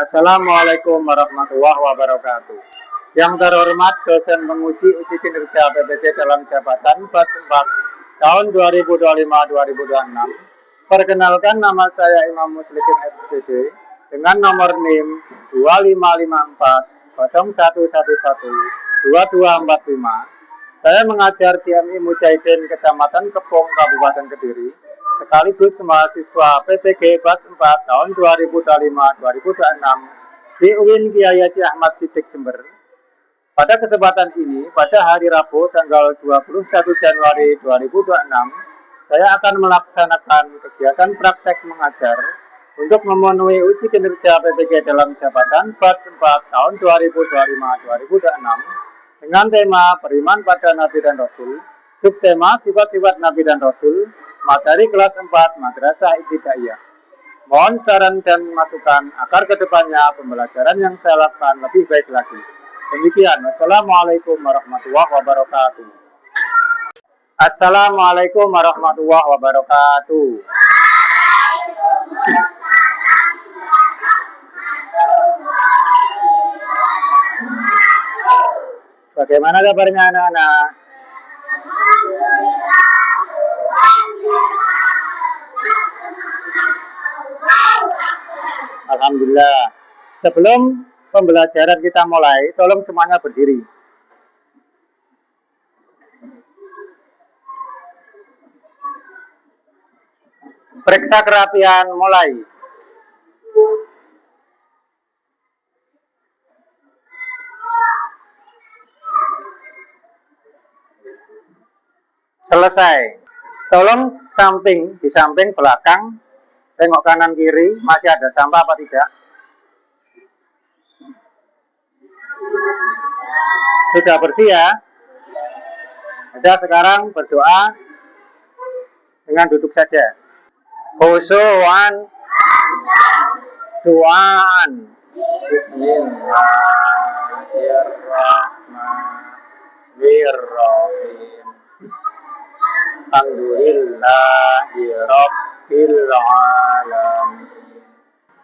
Assalamualaikum warahmatullahi wabarakatuh. Yang terhormat dosen penguji uji kinerja PPG dalam jabatan batch 4 tahun 2025-2026. Perkenalkan, nama saya Imam Muslikin SPD dengan nomor NIM 2554 0111 2245. Saya mengajar di MI Mujahidin Kecamatan Kepung, Kabupaten Kediri, sekaligus mahasiswa PPG batch 4 tahun 2025-2026 di UIN Kyai Haji Ahmad Siddiq Jember. Pada kesempatan ini, pada hari Rabu tanggal 21 Januari 2026, saya akan melaksanakan kegiatan praktek mengajar untuk memenuhi uji kinerja PPG dalam jabatan batch 4 tahun 2025-2026 dengan tema beriman pada Nabi dan Rasul, subtema sifat-sifat Nabi dan Rasul, materi kelas 4 Madrasah Ibtidaiyah. Mohon saran dan masukan agar kedepannya pembelajaran yang saya lakukan lebih baik lagi. Demikian, wassalamualaikum warahmatullahi wabarakatuh. Assalamualaikum warahmatullahi wabarakatuh. Bagaimana kabarnya anak-anak? Alhamdulillah. Sebelum pembelajaran kita mulai, tolong semuanya berdiri. Periksa kerapian mulai. Selesai. Tolong di samping belakang, tengok kanan kiri, masih ada sampah apa tidak? Sudah bersih ya? Sudah, sekarang berdoa dengan duduk saja. Khusyu'an du'aan. Bismillahirrahmanirrahim. Alhamdulillahi Rabbil Alamin.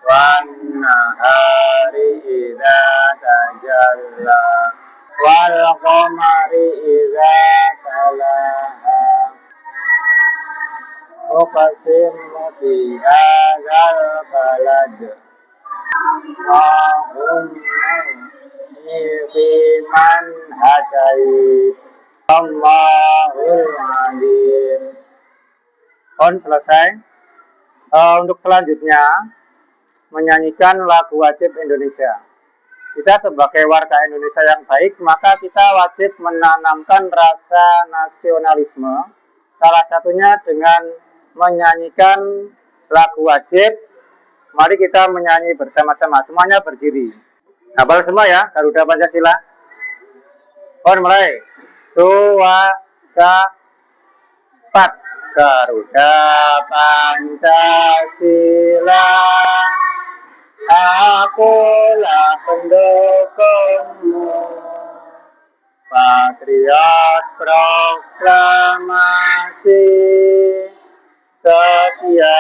Wan nahari idza tajalla wal qamari idza talaha. Uqsimu bi hadzal balad. Biman hadait. Allahul alim. Selesai. Untuk selanjutnya menyanyikan lagu wajib Indonesia. Kita sebagai warga Indonesia yang baik, maka kita wajib menanamkan rasa nasionalisme. Salah satunya dengan menyanyikan lagu wajib. Mari kita menyanyi bersama-sama. Semuanya berdiri. Hafal semua ya, Garuda Pancasila. Mulai. 2, 3, 4. Garuda Pancasila, akulah pendukungmu. Patriot proklamasi, setia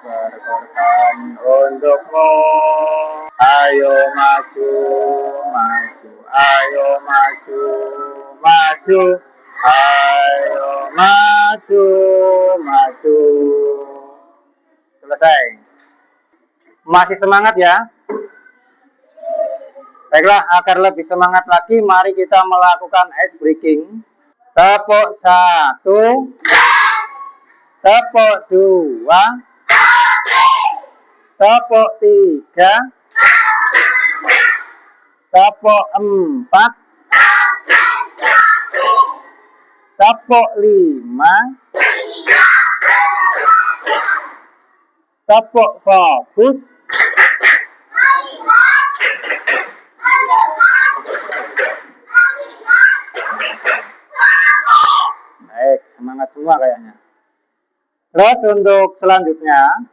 berkorban untukmu. Ayo maju, maju, ayo maju, maju, ayo maju, maju. Selesai. Masih semangat ya? Baiklah, agar lebih semangat lagi, mari kita melakukan ice breaking. Tepuk 1, tepuk 2, tepuk 3, tepuk 4, tepuk 5, tepuk fokus, baik, semangat semua kayaknya. Terus untuk selanjutnya,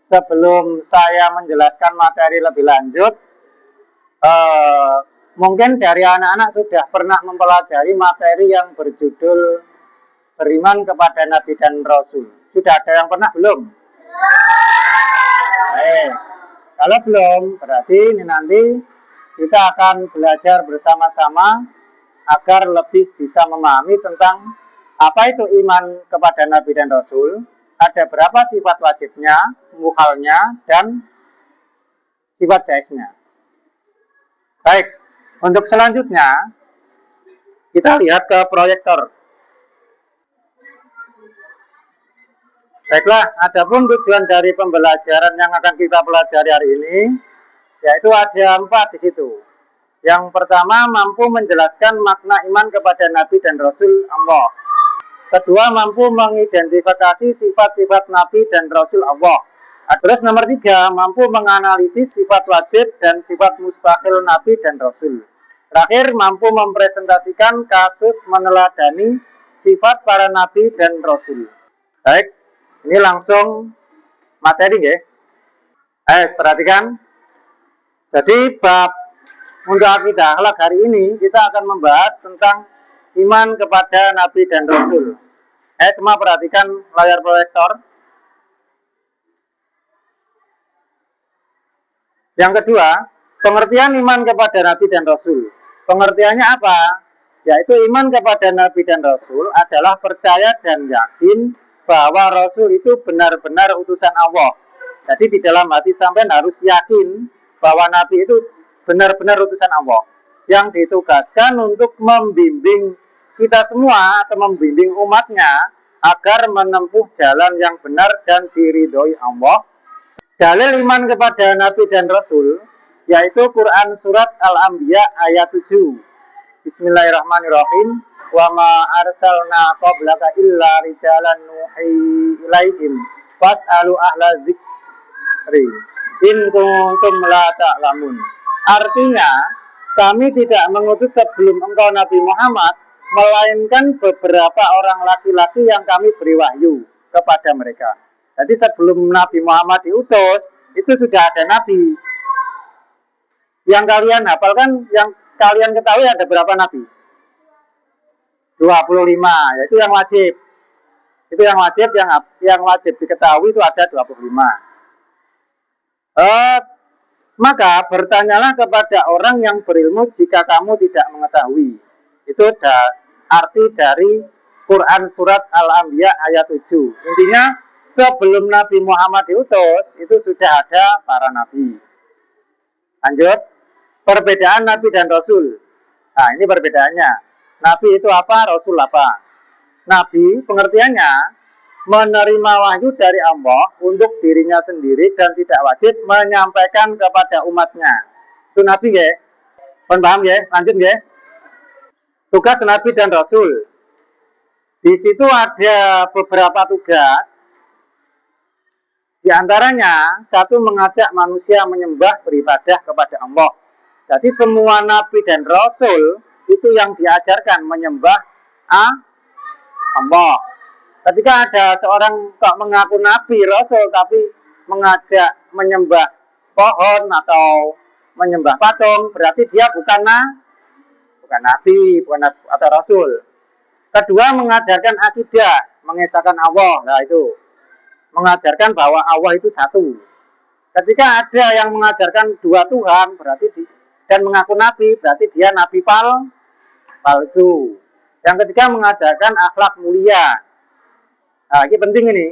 sebelum saya menjelaskan materi lebih lanjut, mungkin dari anak-anak sudah pernah mempelajari materi yang berjudul beriman kepada Nabi dan Rasul. Sudah ada yang pernah belum? Kalau belum, berarti ini nanti kita akan belajar bersama-sama agar lebih bisa memahami tentang apa itu iman kepada Nabi dan Rasul, ada berapa sifat wajibnya, mukhalnya, dan sifat jaiznya. Baik, untuk selanjutnya kita lihat ke proyektor. Baiklah, adapun tujuan dari pembelajaran yang akan kita pelajari hari ini, yaitu ada 4 di situ. Yang pertama, mampu menjelaskan makna iman kepada Nabi dan Rasul Allah. Kedua, mampu mengidentifikasi sifat-sifat Nabi dan Rasul Allah. Terus nomor 3, mampu menganalisis sifat wajib dan sifat mustahil Nabi dan Rasul. Terakhir, mampu mempresentasikan kasus meneladani sifat para Nabi dan Rasul. Baik. Ini langsung materi ya. Perhatikan. Jadi bab untuk akidah akhlak hari ini kita akan membahas tentang iman kepada Nabi dan Rasul. Semua perhatikan layar proyektor. Yang kedua, pengertian iman kepada Nabi dan Rasul. Pengertiannya apa? Yaitu iman kepada Nabi dan Rasul adalah percaya dan yakin bahwa Rasul itu benar-benar utusan Allah. Jadi di dalam hati sampean harus yakin bahwa Nabi itu benar-benar utusan Allah yang ditugaskan untuk membimbing kita semua atau membimbing umatnya agar menempuh jalan yang benar dan diridhoi Allah. Dalil iman kepada Nabi dan Rasul yaitu Quran surat Al-Anbiya ayat 7. Bismillahirrahmanirrahim. Wa ma arsalna qablaka illa rijalan nuhi ilaihim fas'alu ahla dzikri in kuntum la ta'lamun. Artinya, kami tidak mengutus sebelum engkau Nabi Muhammad melainkan beberapa orang laki-laki yang kami beri wahyu kepada mereka. Jadi sebelum Nabi Muhammad diutus, itu sudah ada nabi. Yang kalian hafalkan, yang kalian ketahui ada berapa nabi? 25, yaitu yang wajib. Itu yang wajib diketahui itu ada 25. Maka bertanyalah kepada orang yang berilmu jika kamu tidak mengetahui. Itu arti dari Quran surat Al-Anbiya ayat 7. Intinya sebelum Nabi Muhammad diutus itu sudah ada para nabi. Lanjut, perbedaan Nabi dan Rasul. Nah, ini perbedaannya. Nabi itu apa? Rasul apa? Nabi pengertiannya menerima wahyu dari Allah untuk dirinya sendiri dan tidak wajib menyampaikan kepada umatnya. Itu Nabi ya? Paham ya? Lanjut ya? Tugas Nabi dan Rasul. Di situ ada beberapa tugas. Di antaranya, satu mengajak manusia menyembah beribadah kepada Allah. Jadi semua Nabi dan Rasul itu yang diajarkan menyembah Allah. Ketika ada seorang kok mengaku Nabi, Rasul, tapi mengajak menyembah pohon atau menyembah patung, berarti dia bukan Nabi, atau Rasul. Kedua, mengajarkan akidah, mengesahkan Allah. Nah itu, mengajarkan bahwa Allah itu satu. Ketika ada yang mengajarkan dua Tuhan, berarti dan mengaku Nabi, berarti dia Nabi palsu. Yang ketiga mengajarkan akhlak mulia. Nah, ini penting ini.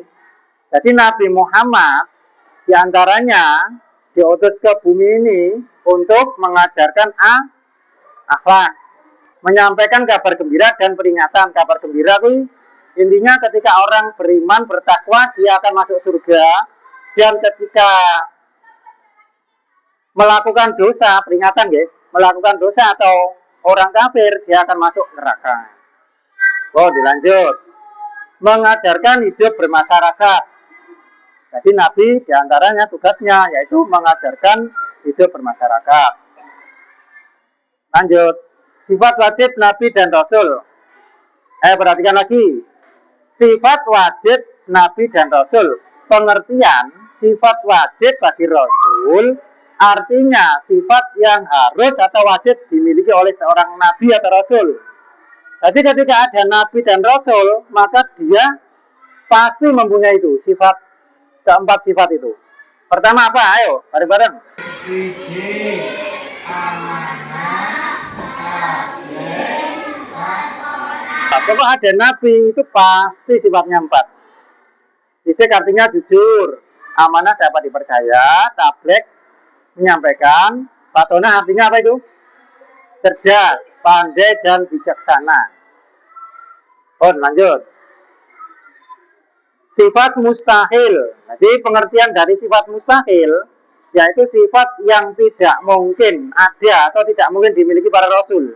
Jadi Nabi Muhammad diantaranya diutus ke bumi ini untuk mengajarkan akhlak, menyampaikan kabar gembira dan peringatan. Kabar gembira itu intinya ketika orang beriman bertakwa dia akan masuk surga, dan ketika melakukan dosa, peringatan ya, melakukan dosa atau orang kafir dia akan masuk neraka. Dilanjut. Mengajarkan hidup bermasyarakat. Jadi Nabi diantaranya tugasnya yaitu mengajarkan hidup bermasyarakat. Lanjut. Sifat wajib Nabi dan Rasul. Perhatikan lagi. Sifat wajib Nabi dan Rasul. Pengertian sifat wajib bagi Rasul artinya sifat yang harus atau wajib dimiliki oleh seorang Nabi atau Rasul. Jadi ketika ada Nabi dan Rasul, maka dia pasti mempunyai itu, keempat sifat itu. Pertama apa? Ayo, bareng-bareng. Siji amanah tabligh Kalau ada nabi itu pasti sifatnya 4. Sidik artinya jujur, amanah dapat dipercaya, tabligh menyampaikan, fatonah artinya apa itu? Cerdas, pandai dan bijaksana. Oh, lanjut. Sifat mustahil. Jadi pengertian dari sifat mustahil yaitu sifat yang tidak mungkin ada atau tidak mungkin dimiliki para rasul.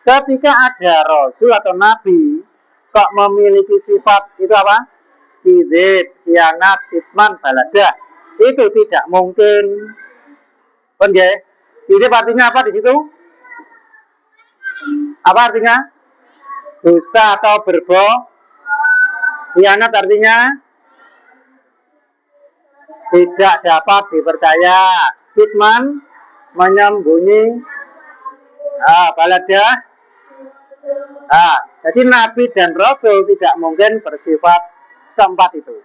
Ketika ada rasul atau nabi kok memiliki sifat itu apa? Kidzib, khianat, kitman, baladah. Itu tidak mungkin. Kan nggih? Kidzib artinya apa di situ? Apa artinya? Dusta atau berbohong. Khianat artinya tidak dapat dipercaya. Kitman menyembunyi. Baladah. Jadi nabi dan rasul tidak mungkin bersifat keempat itu.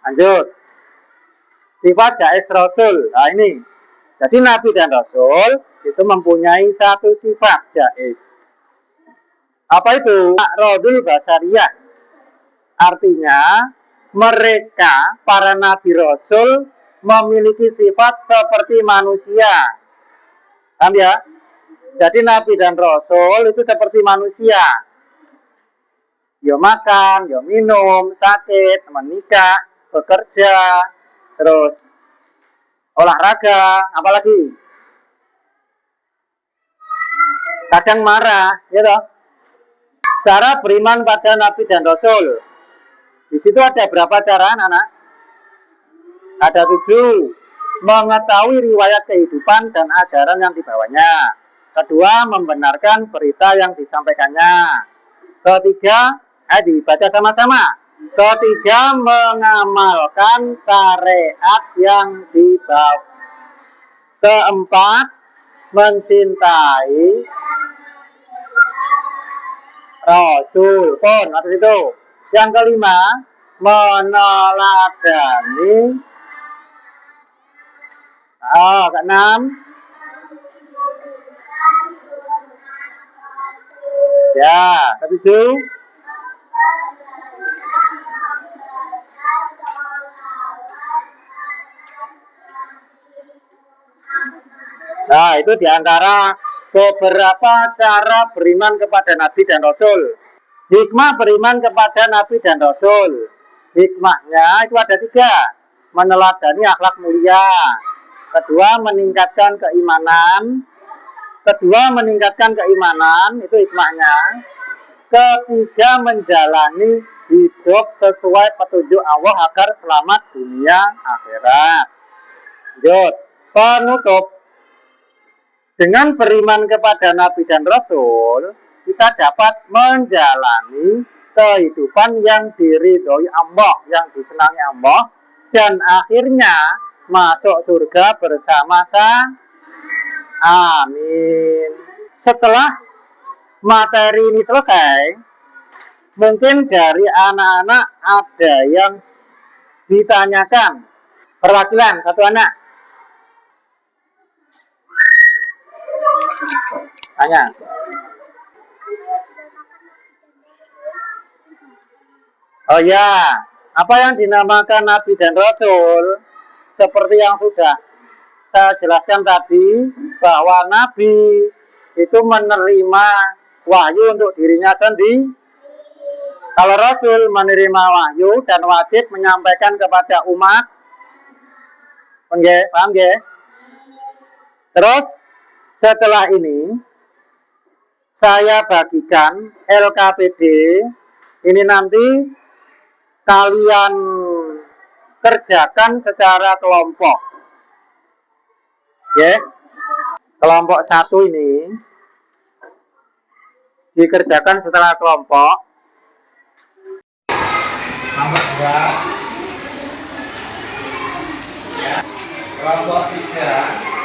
Lanjut. Sifat jais rasul. Nah ini. Jadi nabi dan rasul itu mempunyai satu sifat jais. Apa itu? Rodul basariyah. Artinya mereka para nabi rasul memiliki sifat seperti manusia. Paham ya? Jadi nabi dan rasul itu seperti manusia. Ya makan, ya minum, sakit, menikah, bekerja, terus olahraga, apalagi kadang marah, ya toh. Cara beriman pada nabi dan rasul. Di situ ada berapa cara, anak-anak? Ada 7. Mengetahui riwayat kehidupan dan ajaran yang dibawanya. Kedua, membenarkan berita yang disampaikannya. Ketiga, dibaca sama-sama. Ketiga, mengamalkan syariat yang dibawa. Keempat, mencintai Rasul. Pun, atas itu. Yang kelima, meneladani. Keenam, ya, ketujuh, nah itu diantara beberapa cara beriman kepada Nabi dan Rasul. Hikmah beriman kepada Nabi dan Rasul. Hikmahnya itu ada 3. Meneladani akhlak mulia. Kedua, meningkatkan keimanan. Itu hikmahnya. Ketiga, menjalani hidup sesuai petunjuk Allah agar selamat dunia akhirat. Lanjut. Penutup. Dengan beriman kepada Nabi dan Rasul, kita dapat menjalani kehidupan yang diridhoi Allah, yang disenangi Allah, dan akhirnya masuk surga bersama-sama. Amin. Setelah materi ini selesai, mungkin dari anak-anak ada yang ditanyakan. Perwakilan, satu anak. Tanya. Oh ya, apa yang dinamakan Nabi dan Rasul? Seperti yang sudah saya jelaskan tadi, bahwa Nabi itu menerima wahyu untuk dirinya sendiri. Kalau Rasul menerima wahyu dan wajib menyampaikan kepada umat. Paham nggih? Terus setelah ini saya bagikan LKPD ini nanti kalian kerjakan secara kelompok. Ya. Kelompok 1 ini dikerjakan secara kelompok. Nomor 2. Ya. Kelompok 3.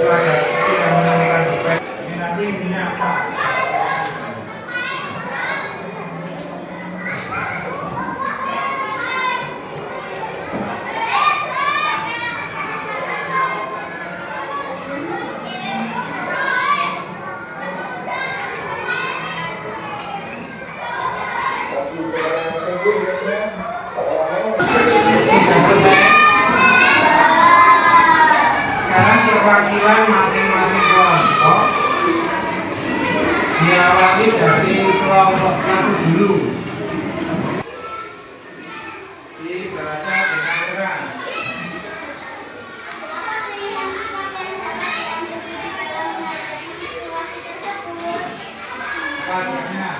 tidak menemukan dompet. Ini nanti intinya apa? Sudah selesai. Sekarang perwakilan masing-masing kelompok diawali dari kelompok satu dulu. Dibaca dengan keras. Pasnya.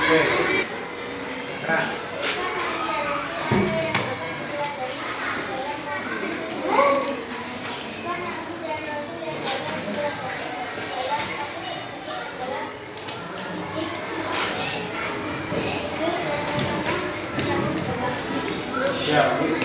Oke. Keras. Ya, bagus.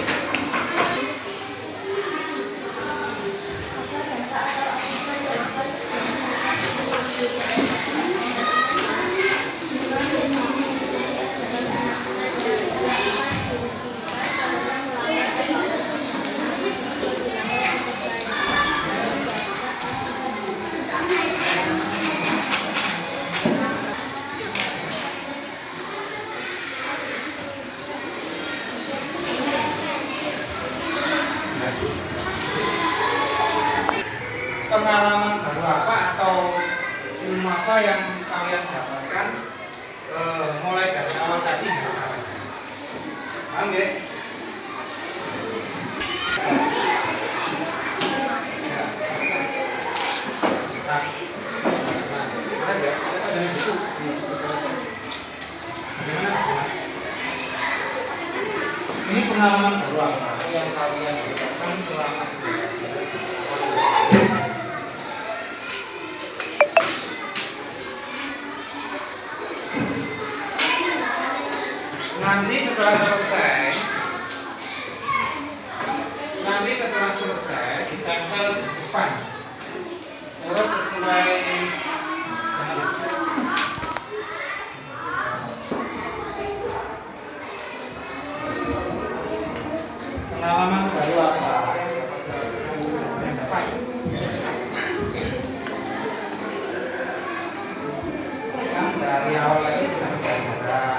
Pengalaman baru apa atau ilmu apa yang kalian dapatkan mulai dari awal tadi nggak sekarang? Paham ya? Ini pengalaman baru apa yang kalian dapatkan selama nanti setelah selesai ditempel di depan terus sesuai pengalaman baru apa yang dapat kan dari awal lagi kita belajar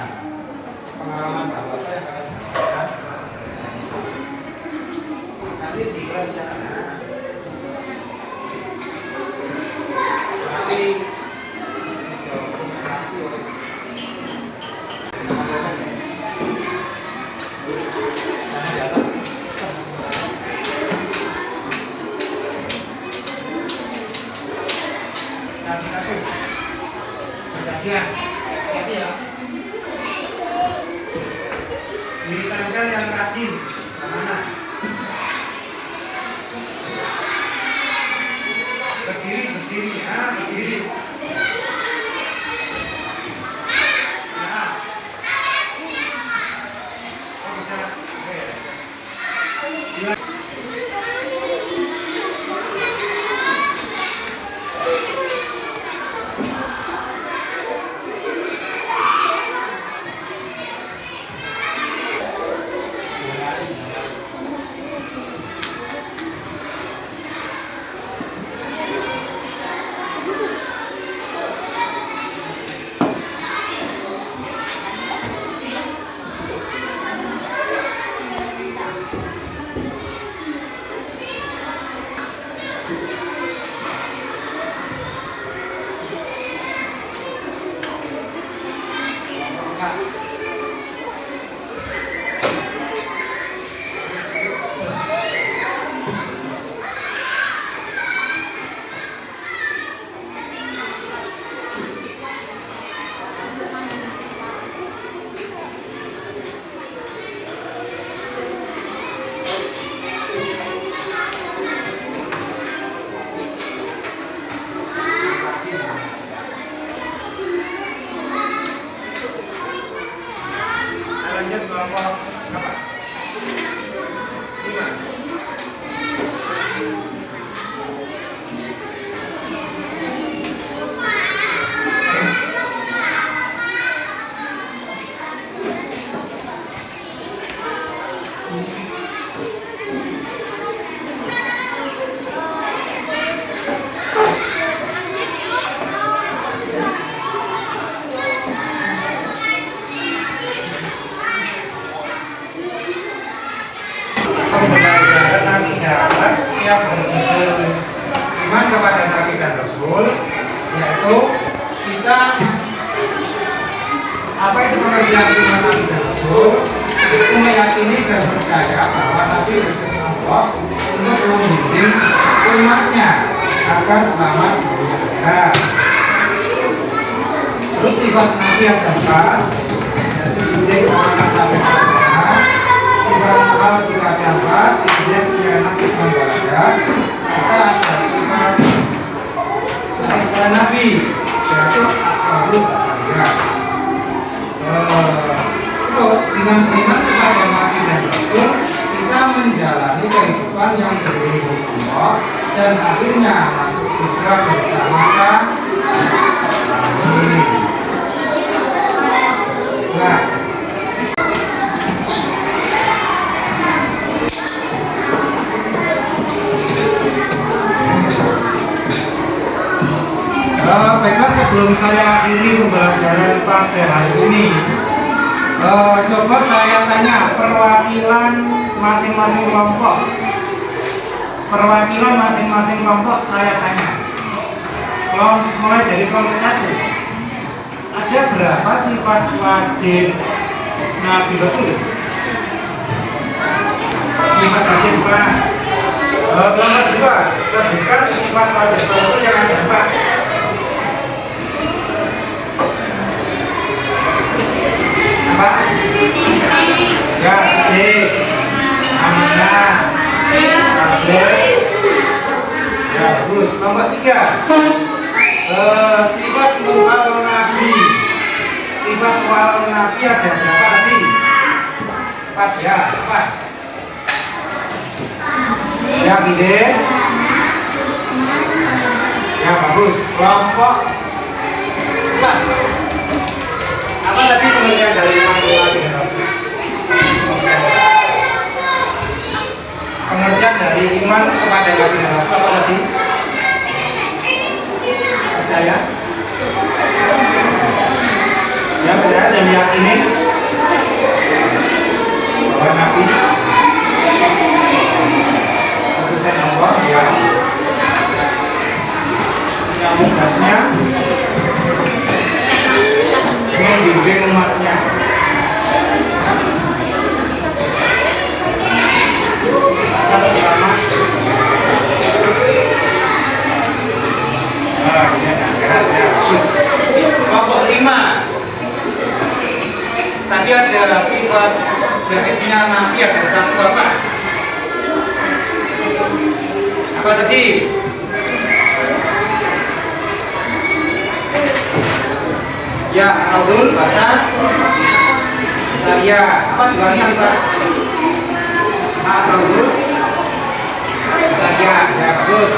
pengalaman baru apa yang kalian dapatkan nanti dikira di sana nanti dokumentasi oleh sana di atas nanti satu kejadian hati ya ditempel yang rajin mana berdiri ya berdiri ya oh bisa oke gila. keyakinan Nabi dan Rasul itu meyakini dan percaya bahwa Nabi diutus Allah untuk membimbing umatnya agar selamat di dunia akhirat. Terus sifat Nabi yang keempat yaitu dididik amanah Nabi Muhammad. Sifat hal jika dapat dididik kianat Islam Balada. Serta ada sifat selain Nabi yaitu Abu Basariyah. Terus dengan beriman kepada Nabi dan Rasul kita menjalani kehidupan yang diridhoi Allah dan akhirnya masuk surga bersama-sama. Amin. Nah, baiklah, sebelum saya akhiri pembelajaran pada hari ini, coba saya tanya perwakilan masing-masing kelompok. Perwakilan masing-masing kelompok saya tanya. Mulai dari kelompok 1. Ada berapa sifat wajib Nabi Rasul? Sifat wajib Pak. Kelompok 2, sebutkan sifat wajib Rasul yang ada Pak. Apa? Ya, Sidik, Aminah, Abdul. Ya, bagus. Nomor 3. Sifat mual Nabi. Sifat mual Nabi ada berapa tadi? 4 ya, 4. Ya, Sidik. Ya, bagus. Kelompok 4. Apa tadi pengertian dari iman Nabi dan Rasul? Pengertian dari iman kepada Nabi dan Rasul apa tadi? Percaya? Ya, percaya dan meyakini bahwa Nabi utusan Allah yang tugasnya membimbing umatnya. Agar selamat. Ini ada bagus. Kelompok 5. Tadi ada sifat jenisnya Nabi ada 1 apa? Apa tadi? Ya, Abdul bahasa Syariah. Apa diulangi Pak? Abdul Syariah. Ya, bagus.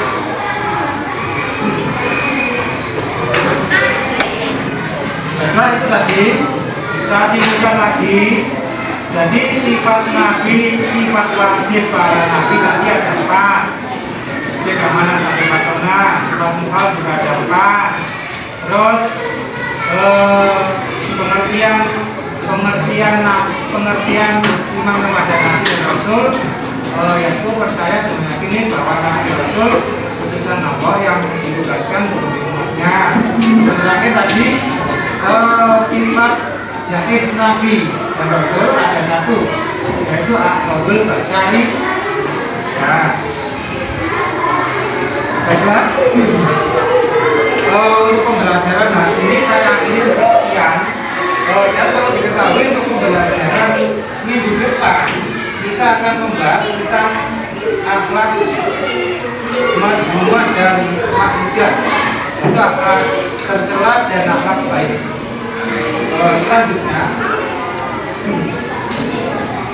Baiklah, itu tadi saya simpulkan lagi. Jadi sifat Nabi, sifat wajib para Nabi tadi ada 4. Keamanan sampai maternah, sifat muhal juga ada 4. Terus pengertian iman kepada Nabi dan Rasul yaitu percaya dan meyakini bahwa Nabi dan Rasul utusan Allah yang ditugaskan untuk umatnya. Dan terakhir tadi sifat jais Nabi dan Rasul ada 1 yaitu Aqlul Basyari. Ya. Baiklah. Untuk pembelajaran hari ini saya akhiri cukup sekian. Dan perlu diketahui untuk pembelajaran minggu depan kita akan membahas tentang akhlak Mas Muhammad dan Mahmudiyah. Itu akhlak tercela dan akhlak baik. Selanjutnya,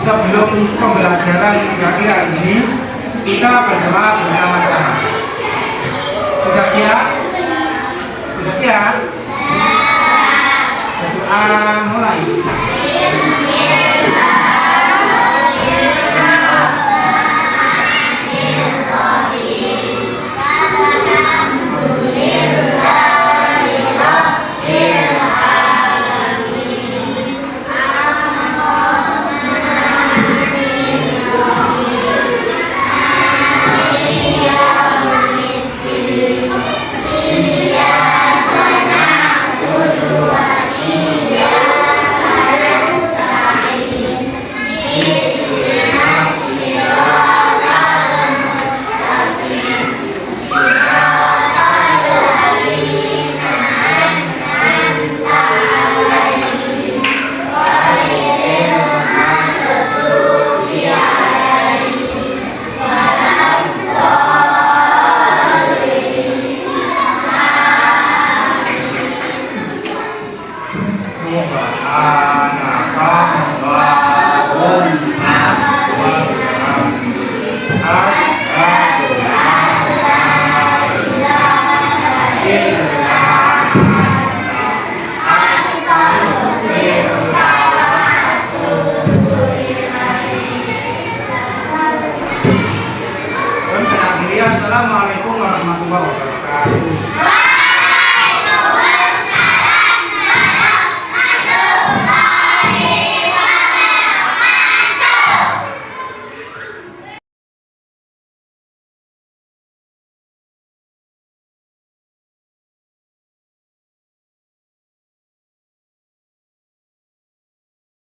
sebelum pembelajaran hari ini kita berdoa bersama-sama. Sudah siap? Sudah siap? Berdoa mulai. Wassalamualaikum